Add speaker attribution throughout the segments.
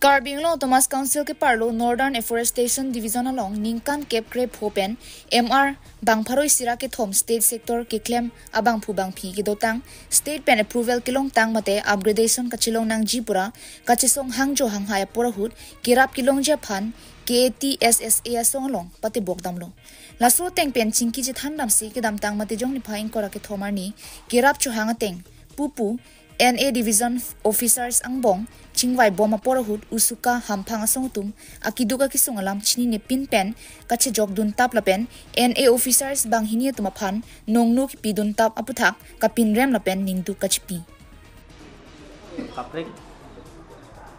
Speaker 1: Carbinglo Thomas Council ke Parlo Northern Afforestation Division along Ningkan Cape Grape Hopen MR Bangpharoi Sira ke Thom State Sector ke claim abang phubang phi ke dotang State Pen Approval kilong tang mate upgradation kachilong nang jipura kachisong hangjo hanghaya porahut kirap kilong japhan KTSSA songlong pati bokdamlo laso teng pen chingki je thandam si ke dam tang mate jong ni phaing kora ke thomarni kirap chu hanga teng pupu NA Division Officers Angbong Chingwai Boma Porahut Usuka Hampang Asongtum Akiduga Kisungalam Chini ne Pinpen Kache Jogdun Tap Lapen NA Officers Bang Hinia Tumapan Nongnuk Pidun Tap Aputak Kapin Rem Lapen Ningdu Kachipi
Speaker 2: Kaprek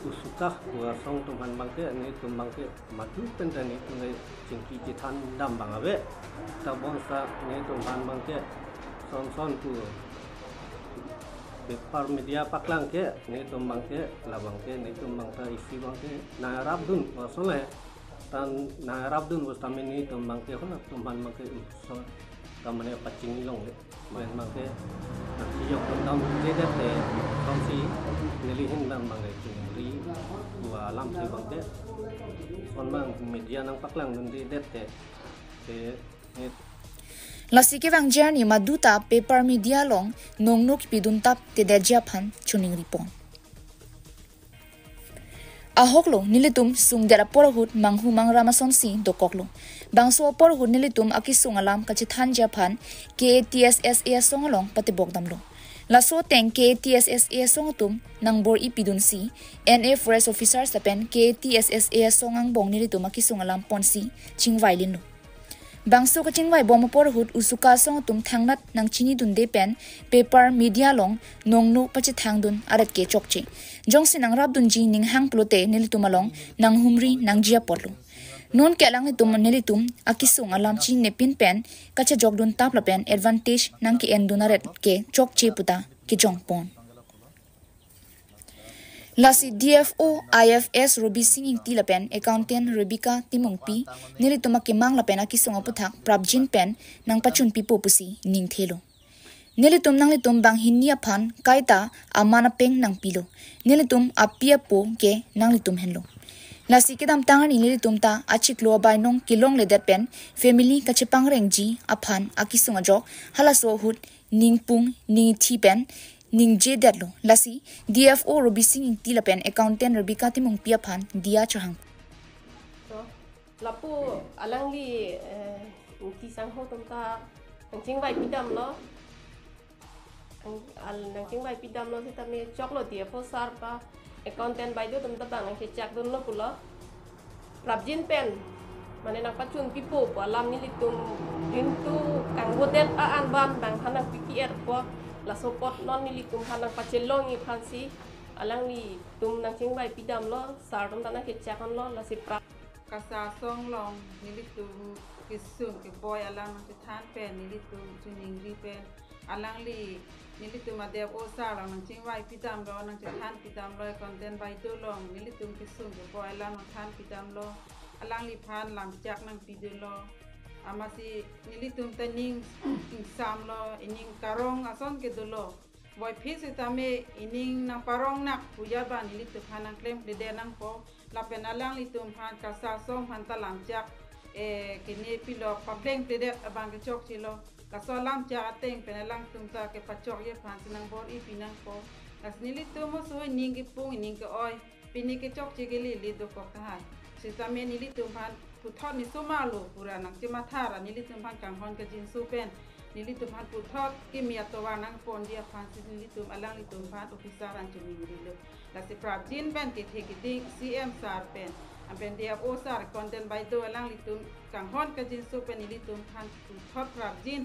Speaker 2: Usuka Wasong Tuman Bangke Ni Tumbangke Madu Pendani Tunai Chingki Jitan Dam Bangabe Tabonsa Ni Tuman Bangke Son Tu Bepar media paklang ke ni tumbang ke labang ke ni tumbang ta isi bang ke na arab dun wasole tan na arab dun was tamen ni tumbang ke hola tumbang ke so tamane pacing long le main bang ke si yok dam de te kom si nilihin bang bang ke ri wa alam si bang ke son bang media nang paklang dun de te
Speaker 1: Lasi ke wang journey maduta paper media long nongnuk piduntap te dejaphan chuning ripon ahoklo nilitum sungdera porahut manghu mangramason si dokoklo bangso porahut nilitum akisung alam kachithan japhan KTSSA songalong pati bokdamlo laso teng KTSSA songatum nangbor ipidun si NA Forest Officers tapen KTSSA songang bong nilitum akisung alam ponsi chingwailin lo Bangso kachingwai boma porahut usuka song tum thangnat nang chini dun de pen paper media long nongnu pachi thangdun arat ke chokche jongsi nang rab dun ji ning hang plote nilitumalong nang humri nang jia porlu non ke lang tum nilitum akisung alam chini ne pin pen kacha jogdun tapla pen advantage nang ki endun arat ke chokche puta ki jongpon Lasi DFO IFS Ruby Singing Tilapen Accountant Rebecca Timongpi nilituma ke mang lapen akisong aputhak prabjin pen nang pachun pipo pusi ningthelo nilitum nang litum bang hinia phan kaita amana peng nang pilo nilitum apia po ke nang litum henlo lasi kedam tangani nilitum ta achiklo bai nong kilong leder pen family kachepang rengji aphan akisong ajok halaso hut ningpung ningthi pen ning je datlo lasi DFO Ruby Singing Tilapen Accountant Rebecca Timong Piaphan dia chahang
Speaker 3: so lapu alang li ti sang ho tom ta nang bai pidam lo nang bai pidam lo ta me choklo DFO sar pa accountant bai do tom ta bang ke chak dun lo pulo rabjin pen mane nang pachun pipo pa lam ni litum dintu kang godet a an ban bang hanang PPR po la support non ni litum hanang pachelong i phansi alang ni tum nang bai pidam lo sar tom tana ke chakon lo la si pra
Speaker 4: kasa song long ni litum kisung ke boy alang ti than pen ni litum chuning ri pen alang li ni litum adep o sar nang bai pidam lo nang ti than pidam lo content bai do long ni litum kisung ke boy alang nang than pidam lo alang li phan lam chak nang pidul lo amasi nilitum taning insam lo ining karong ason ke dolo boy phis tame ining nang parong nak puya ba nilitum hanang claim de nang po la penalang litum han kasa song han talam jak kini pilo pableng de abang ke chok chilo kaso lam ja ateng penalang tum ta ke pachok ye phan sinang bor I pinang po as nilitum mo so ning ke pung ning ke oi pini ke chok chigeli li do ko ka sitame nilitum han puthot ni somalu pura nang chimathara nilitum han kanghon ke jin supen nilitum han puthot ki miatowa nang pon dia phan nilitum alang litum phan officer an chumi nilo la se prabjin ben ke thekiti CM sar pen ampen dia o sar content by do alang litum kanghon ke jin supen nilitum han puthot prabjin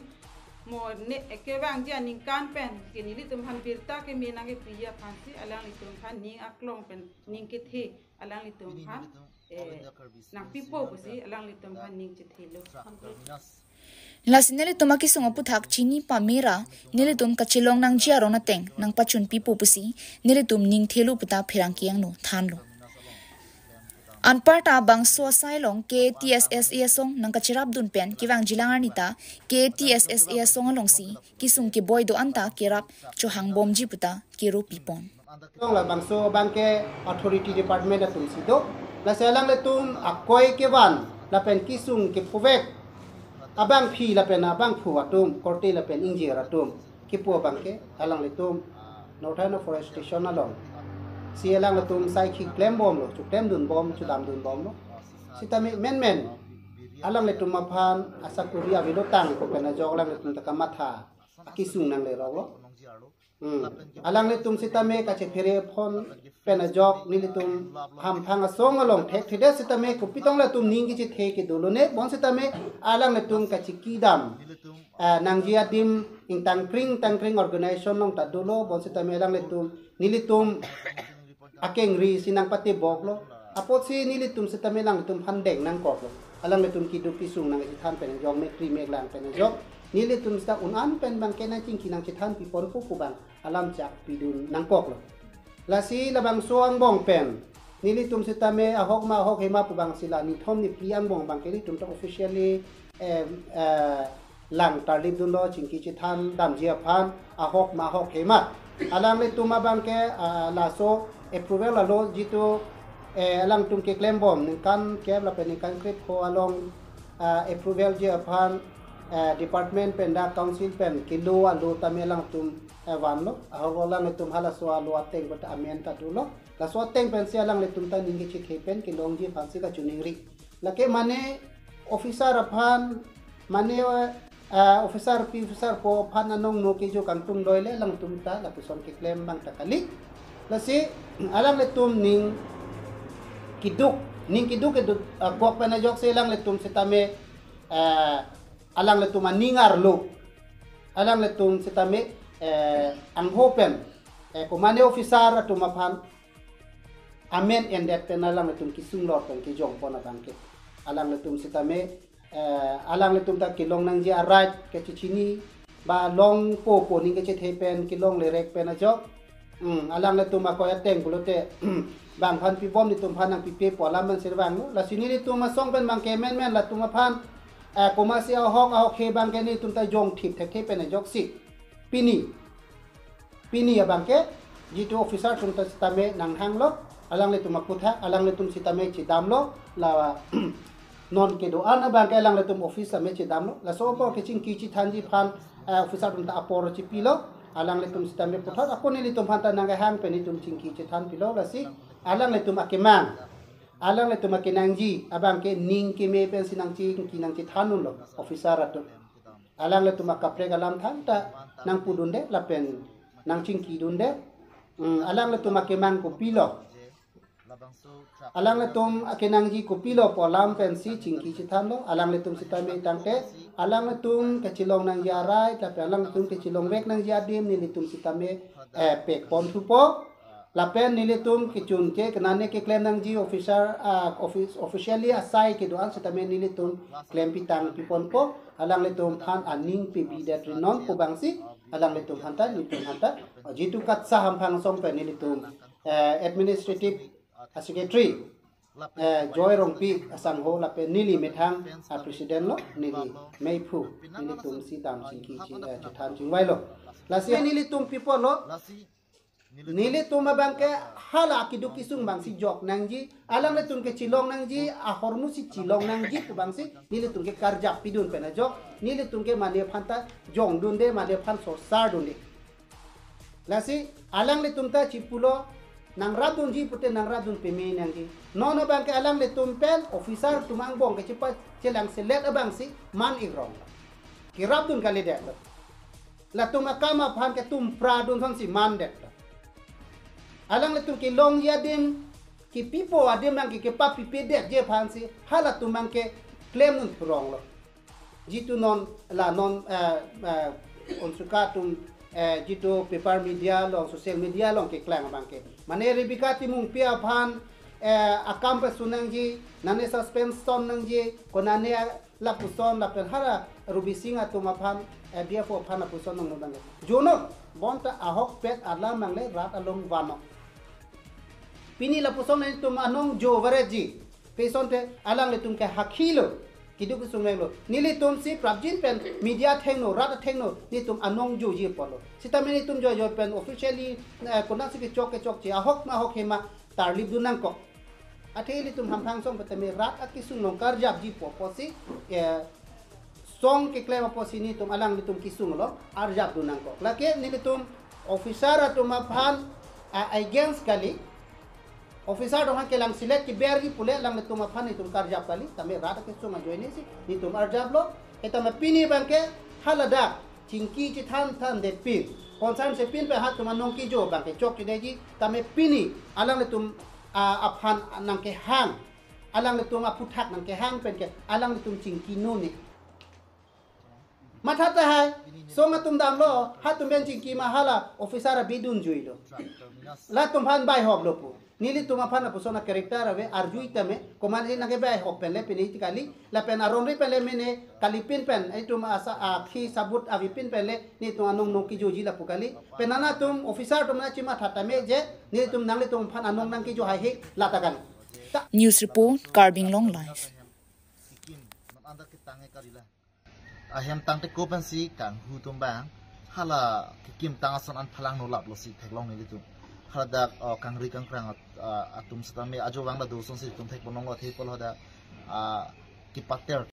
Speaker 4: mo ne ke bang dia ning kan pen ke nilitum han birta ke mi nang ke piya phan si alang litum han ning aklong pen ning ke the alang litum han nang pipo pusi alang litum han ning chithilo
Speaker 1: Lasi nilitum akisong aputhak chini pamera nilitum kachilong nang jiaro na teng nang pachun pipo pusi nilitum ning thelu puta phirang kiang no thanlo Anparta bang so sailong KTSSA song nang kachirap dun pen kiwang jilangar nita KTSSA song along si kisung ki boy do anta kirap chohang bomji puta kiru pipon.
Speaker 5: Tong la bang so bang ke authority department atum sido la selang le tum akoi ke wan la pen kisung ke povek abang phi la pen abang phu atum korte la pen injir atum ki pu bang ke alang le tum Northern Forest Station along si alang le tum sai ki klem bom lo chu klem dun bom chu dam dun bom lo sitami men alang le tum aphan asakuri avido tang ko pen jog alang le tum takamatha kisung nang le ro lo alang le tum sitame ka che phere phon pen jog ni le tum ham phang song along thek thide sitame ko pitong la tum ning ki che the ki dolo ne bon sitame alang le tum ka chi ki dam nang jia dim ing tang kring organization nong ta dolo bon sitame alang le tum ni le tum akeng ri sinang pati bok lo apot si ni le tum sitame lang tum phan deng nang kok lo alang le tum ki du ki sung nang ki than pen jog me kri me lang pen jog ni le tum sta unan pen bang kena ching kinang chi than pi pon pu bang alam chak pidun nang kok lo la si la bang so ang bong pen ni le tum sitame ahok ma hok hema pu bang sila ni thom ni pi ang bong bang ke ni tum to officially lang tarlip dun lo ching ki chi than dam jia phan ahok ma hok hema alam le tum bang ke la so approval la lo jitu alang tum ke claim bom ning kan ke la pen kan krip ko along approval jia phan department pen da council pen kilo alu tamelang tum wan lo ahola me tum hala so alu ateng bata amen ta dulo la so ateng pen sia lang le tum ta ningi chi khepen kilong ji phansi ka chuning ri la ke mane officer aphan mane officer po phan anong no ki jo kan tum doile lang tum ta la puson ke claim bang ta kali la si alang le tum ning kiduk ke gok pen jok se lang le tum setame alang le tum ningar lo alang le tum setame ang hopen ko mane officer tum aphan amen and that pen alang le tum kisung lor pen ki jong pon abangke alang le tum setame alang le tum ta kilong nang ji right ke chichini ba long po ning ke che pen kilong le rek pen ajok alang le tum ko ateng bulote bang phan pi bom ni tum phan nang pi pe po lam man serwang no la sini ni tum song pen bang ke men la tum phan komersial ahok he bang ke ni tum ta jong thip thek pen ajok si pini abang ke jitu officer tum ta sitame nang hang lo alang le tum akutha alang le tum sitame chidam lo la non ke do an abang ke alang le tum officer me chidam lo la so por ke ching ki chi thanji phan officer tum ta apor chi pilo alang le tum sitame puthot akoni le tum phan ta nang hang pe ni tum ching ki chi than pilo la si alang le tum akemang alang le tum akenangji abang ke ning ke me pen sinang chi ki nang chi thanun lo officer atu alang le tum akapre galam than ta nang pudunde la pen nang ching ki dunde alang le tum akemang ko pilo alang le tum akenangji ko pilo po lam pen si ching ki chi than lo alang le tum sitame tangke alang le tum ke chilong nang ya rai ta pe alang tum ke chilong wek nang ya dim ni le tum sitame pek pon thu po la pen ni le tum ki chun ke kanane ke claim nang ji officer officially asai ke doan sitame ni le tum claim pitang pipon po alang le tum phan aning pe bi that non po bangsi alang le tum hanta ni tum hanta jitu kat sa ham phang som pe ni le tum administrative secretary joy rongpi asang ho la pe nili methang president lo nili meipu nili tum si dam singki chi tham ching wai lo la si nili tum people lo nili tum bang ke hala ki du kisung bang si jok nangji alang le tum ke chilong nangji a hormu si chilong nangji ku bang si nili tum ke karjak pidun pe na jok nili tum ke mane phanta jong dun de mane phan so sar dun de la si alang le tum ta chipulo nang radun ji pute nang radun pemi nangji nono bang ke alang le tum pen officer tumang bong ke chipa chelang selet abang si man igrong ki radun kali de la tum akama phan ke tum pradun thon si man de alang le tum ki long ya dim ki pipo adim nang ki papi pede je phan si hala tum bang ke claim un rong lo jitu non la non onsuka tum jitu paper media long social media long ke klang bang ke mane ribika timung pia phan akam pe sunang ji nane suspension nang ji konane la puson la pen hara rubi singa tuma phan dia fo phan puson nang bang jono bonta ahok pet ala mangle rat along wano pini la puson nang tuma anong jo vareji peson te alang le tum ke hakilo kidu ku sung lo nili tum si prabjin pen media thengno rat thengno ni tum anong jo ji polo sitame ni tum jo pen officially kona si ke chok chi ahok ma hok hema tarli dunang ko atheli tum ham phang song patame rat akisung long karjab ji po si song ke klema po sini tum alang ni tum kisung lo arjab dunang ko lake ni tum officer atum phan against kali officer dohan ke lang select ki bergi pule lang le tum phan ni tum karjab kali tame rat ke sung join si ni tum arjab lo etama pini bangke halada chingki chi than de pin konsan se pin pe hat tum nong ki jo bangke chok ki deji tame pini alang le tum aphan nang ke hang alang le tum aputhak nang ke hang pen ke alang le tum chingki no ni mathata hai songa tum dam lo hatum ben chingki mahala officer bidun juilo la tum phan bai hob lo pu nili tum phan na pusona character ave arjui tame komani nage bai hob pen le pini kali la pen aromri pen le mene kali pin pen ai tum asa khi sabut avi pin pen le ni tum anong nong ki joji la pu kali penana tum officer tum na chima thata me je ni tum nang le tum phan anong nang ki jo hai he latakan
Speaker 1: News report Carbing Long Life.
Speaker 6: Ahem tang te kopan si kang hu tum bang hala kim tang asan an phalang no lap lo si theklong ni tu hala da kang ri kang krang atum sta me ajo wang la do son si tum thek bonong lo thei pol hoda ki pater